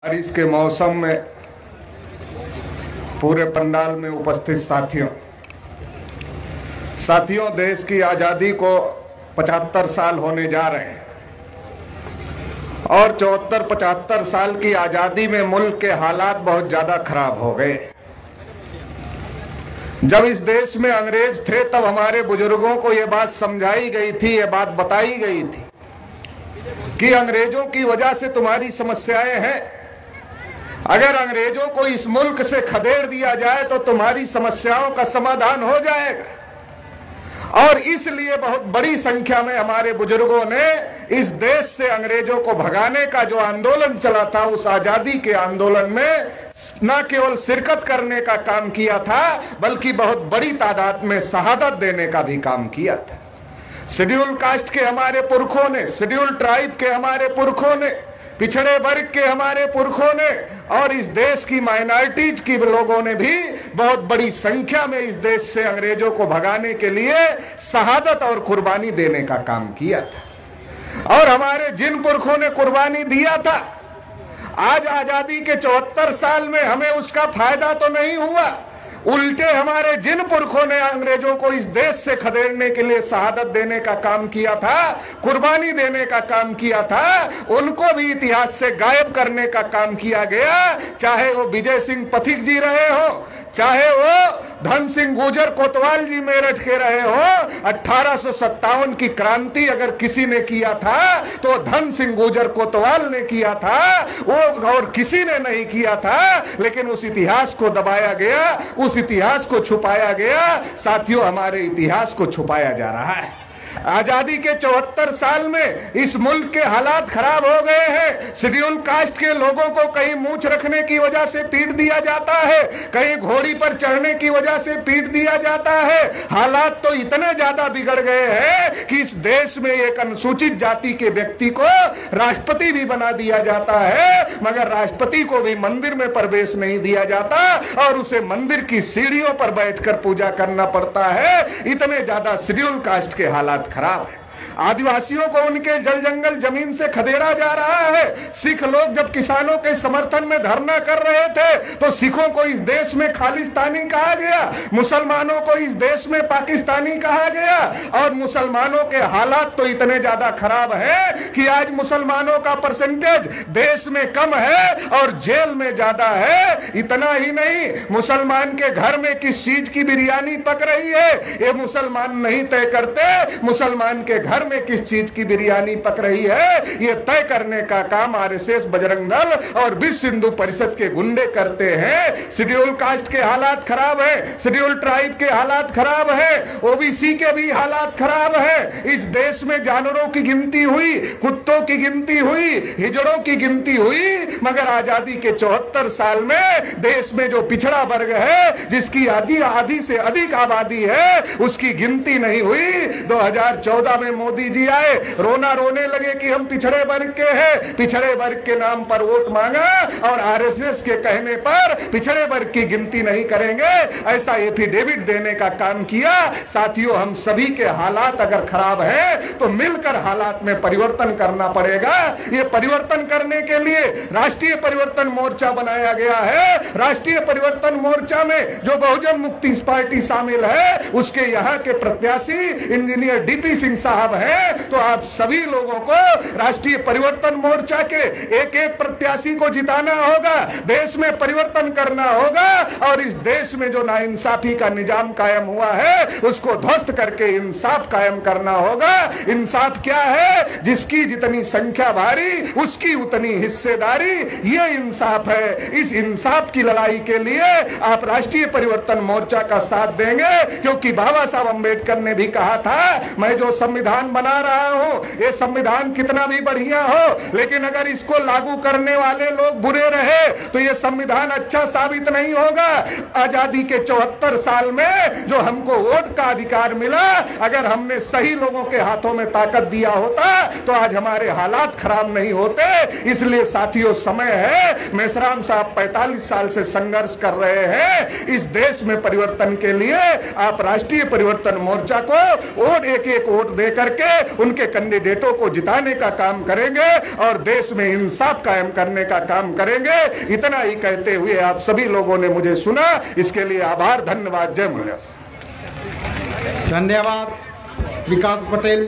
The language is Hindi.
बारिश के मौसम में पूरे पंडाल में उपस्थित साथियों, देश की आज़ादी को 75 साल होने जा रहे हैं और 74-75 साल की आज़ादी में मुल्क के हालात बहुत ज़्यादा खराब हो गए। जब इस देश में अंग्रेज थे तब हमारे बुजुर्गों को ये बात समझाई गई थी, ये बात बताई गई थी कि अंग्रेजों की वजह से तुम्हारी समस्याएं हैं। अगर अंग्रेजों को इस मुल्क से खदेड़ दिया जाए तो तुम्हारी समस्याओं का समाधान हो जाएगा। और इसलिए बहुत बड़ी संख्या में हमारे बुजुर्गों ने इस देश से अंग्रेजों को भगाने का जो आंदोलन चला था, उस आजादी के आंदोलन में न केवल शिरकत करने का काम किया था बल्कि बहुत बड़ी तादाद में शहादत देने का भी काम किया था। शेड्यूल कास्ट के हमारे पुरखों ने, शेड्यूल ट्राइब के हमारे पुरखों ने, पिछड़े वर्ग के हमारे पुरखों ने और इस देश की माइनॉरिटीज की लोगों ने भी बहुत बड़ी संख्या में इस देश से अंग्रेजों को भगाने के लिए शहादत और कुर्बानी देने का काम किया था। और हमारे जिन पुरखों ने कुर्बानी दिया था, आज आजादी के 74 साल में हमें उसका फायदा तो नहीं हुआ, उल्टे हमारे जिन पुरखों ने अंग्रेजों को इस देश से खदेड़ने के लिए शहादत देने का काम किया था, कुर्बानी देने का काम किया था, उनको भी इतिहास से गायब करने का काम किया गया। चाहे वो विजय सिंह पथिक जी रहे हो, चाहे वो धन सिंह गुर्जर कोतवाल जी मेरठ के रहे हो। 1857 की क्रांति अगर किसी ने किया था तो धन सिंह गुर्जर कोतवाल ने किया था, वो और किसी ने नहीं किया था। लेकिन उस इतिहास को दबाया गया, उस इतिहास को छुपाया गया। साथियों, हमारे इतिहास को छुपाया जा रहा है। आजादी के 74 साल में इस मुल्क के हालात खराब हो गए हैं। शेड्यूल कास्ट के लोगों को कहीं मूंछ रखने की वजह से पीट दिया जाता है, कहीं घोड़ी पर चढ़ने की वजह से पीट दिया जाता है। हालात तो इतने ज्यादा बिगड़ गए हैं कि इस देश में एक अनुसूचित जाति के व्यक्ति को राष्ट्रपति भी बना दिया जाता है, मगर राष्ट्रपति को भी मंदिर में प्रवेश नहीं दिया जाता और उसे मंदिर की सीढ़ियों पर बैठकर पूजा करना पड़ता है। इतने ज्यादा शेड्यूल कास्ट के हालात खराब है। आदिवासियों को उनके जल जंगल जमीन से खदेड़ा जा रहा है। सिख लोग जब किसानों के समर्थन में धरना कर रहे थे तो सिखों को इस देश में खालिस्तानी कहा गया, मुसलमानों को इस देश में पाकिस्तानी कहा गया। और मुसलमानों के हालात तो इतने ज्यादा खराब है कि आज मुसलमानों का परसेंटेज देश में कम है और जेल में ज्यादा है। इतना ही नहीं, मुसलमान के घर में किस चीज की बिरयानी पक रही है ये मुसलमान नहीं तय करते। मुसलमान के घर में किस चीज की बिरयानी पक रही है यह तय करने का काम आरएसएस, बजरंग दल और विश्व हिंदू परिषद के गुंडे करते हैं। शेड्यूल कास्ट के हालात खराब है, शेड्यूल ट्राइब के हालात खराब है, ओबीसी के भी हालात खराब है। इस देश में जानवरों की गिनती हुई, कुत्तों की गिनती हुई, हिजड़ों की गिनती हुई, मगर आजादी के 74 साल में देश में जो पिछड़ा वर्ग है, जिसकी आधी से अधिक आबादी है, उसकी गिनती नहीं हुई। 2014 में मोदी जी आए, रोने लगे कि हम पिछड़े वर्ग के हैं, पिछड़े वर्ग के नाम पर वोट मांगा और आरएसएस के कहने पर पिछड़े वर्ग की गिनती नहीं करेंगे, ऐसा एफिडेविट देने का काम किया। साथियों, हम सभी के हालात अगर खराब हैं तो मिलकर हालात में परिवर्तन करना पड़ेगा। ये परिवर्तन करने के लिए राष्ट्रीय परिवर्तन मोर्चा बनाया गया है। राष्ट्रीय परिवर्तन मोर्चा में जो बहुजन मुक्ति पार्टी शामिल है, उसके यहाँ के प्रत्याशी इंजीनियर डीपी सिंह साहब हैं। तो आप सभी लोगों को राष्ट्रीय परिवर्तन मोर्चा के एक एक प्रत्याशी को जिताना होगा, देश में परिवर्तन करना होगा और इस देश में जो नाइंसाफी का निजाम कायम हुआ है उसको ध्वस्त करके इंसाफ कायम करना होगा। इंसाफ क्या है? जिसकी जितनी संख्या भारी उसकी उतनी हिस्सेदारी, ये इंसाफ है। इस इंसाफ की लड़ाई के लिए आप राष्ट्रीय परिवर्तन मोर्चा का साथ देंगे, क्योंकि बाबा साहब अंबेडकर ने भी कहा था, मैं जो संविधान बना रहा हूं ये संविधान कितना भी बढ़िया हो, लेकिन अगर इसको लागू करने वाले लोग बुरे रहे तो ये संविधान अच्छा साबित नहीं होगा। आजादी के 74 साल में जो हमको वोट का अधिकार मिला, अगर हमने सही लोगों के हाथों में ताकत दिया होता तो आज हमारे हालात खराब नहीं होते। इसलिए साथियों, समय है। मेश्राम साहब 45 साल से संघर्ष कर रहे हैं इस देश में परिवर्तन के लिए। आप राष्ट्रीय परिवर्तन मोर्चा को वोट एक एक वोट देकर लेकर के उनके कैंडिडेटों को जिताने का काम करेंगे और देश में इंसाफ कायम करने का काम करेंगे। इतना ही कहते हुए आप सभी लोगों ने मुझे सुना, इसके लिए आभार, धन्यवाद, जय मूल्य। धन्यवाद विकास पटेल।